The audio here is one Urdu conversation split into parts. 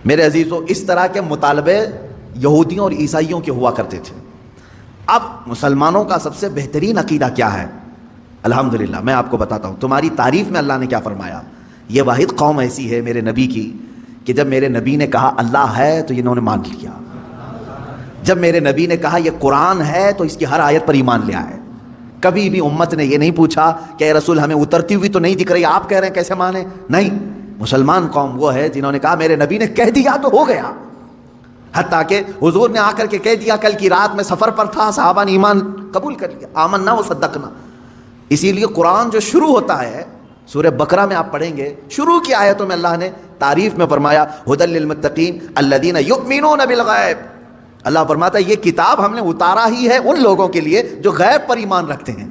میرے عزیزو، اس طرح کے مطالبے یہودیوں اور عیسائیوں کے ہوا کرتے تھے۔ اب مسلمانوں کا سب سے بہترین عقیدہ کیا ہے؟ الحمدللہ میں آپ کو بتاتا ہوں۔ تمہاری تعریف میں اللہ نے کیا فرمایا؟ یہ واحد قوم ایسی ہے میرے نبی کی کہ جب میرے نبی نے کہا اللہ ہے تو انہوں نے مان لیا، جب میرے نبی نے کہا یہ قرآن ہے تو اس کی ہر آیت پر ایمان لے آئے۔ کبھی بھی امت نے یہ نہیں پوچھا کہ اے رسول ہمیں اترتی ہوئی تو نہیں دکھ رہی، آپ کہہ رہے ہیں کیسے مانیں؟ نہیں، مسلمان قوم وہ ہے جنہوں نے کہا میرے نبی نے کہہ دیا تو ہو گیا۔ حتیٰ کہ حضور نے آ کر کے کہہ دیا، کل کی رات میں سفر پر تھا، صحابہ نے ایمان قبول کر لیا، آمنا و صدقنا۔ اسی لیے قرآن جو شروع ہوتا ہے، سورہ بقرہ میں آپ پڑھیں گے، شروع کی آیتوں میں اللہ نے تعریف میں فرمایا ھدی للمتقین الذین یؤمنون بالغیب۔ اللہ فرماتا ہے یہ کتاب ہم نے اتارا ہی ہے ان لوگوں کے لیے جو غیب پر ایمان رکھتے ہیں۔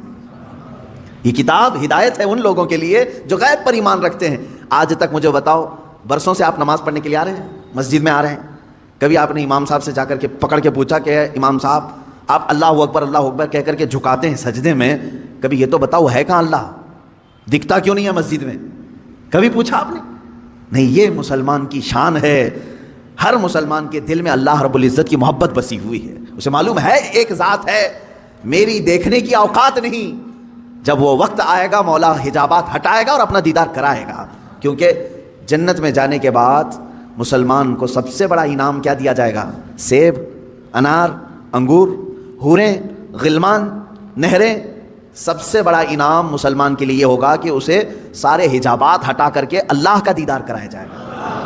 یہ کتاب ہدایت ہے ان لوگوں کے لیے جو غیب پر ایمان رکھتے ہیں۔ آج تک مجھے بتاؤ، برسوں سے آپ نماز پڑھنے کے لیے آ رہے ہیں، مسجد میں آ رہے ہیں، کبھی آپ نے امام صاحب سے جا کر کے پکڑ کے پوچھا کہ امام صاحب آپ اللہ اکبر کہہ کر کے جھکاتے ہیں سجدے میں، کبھی یہ تو بتاؤ ہے کہاں اللہ؟ دکھتا کیوں نہیں ہے مسجد میں؟ کبھی پوچھا آپ نے؟ نہیں، یہ مسلمان کی شان ہے۔ ہر مسلمان کے دل میں اللہ رب العزت کی محبت بسی ہوئی ہے، اسے معلوم ہے ایک ذات ہے، میری دیکھنے کی اوقات نہیں، جب وہ وقت آئے گا مولا حجابات ہٹائے گا اور اپنا دیدار کرائے گا۔ کیونکہ جنت میں جانے کے بعد مسلمان کو سب سے بڑا انعام کیا دیا جائے گا؟ سیب، انار، انگور، حوریں، غلمان، نہریں۔ سب سے بڑا انعام مسلمان کے لیے یہ ہوگا کہ اسے سارے حجابات ہٹا کر کے اللہ کا دیدار کرایا جائے گا۔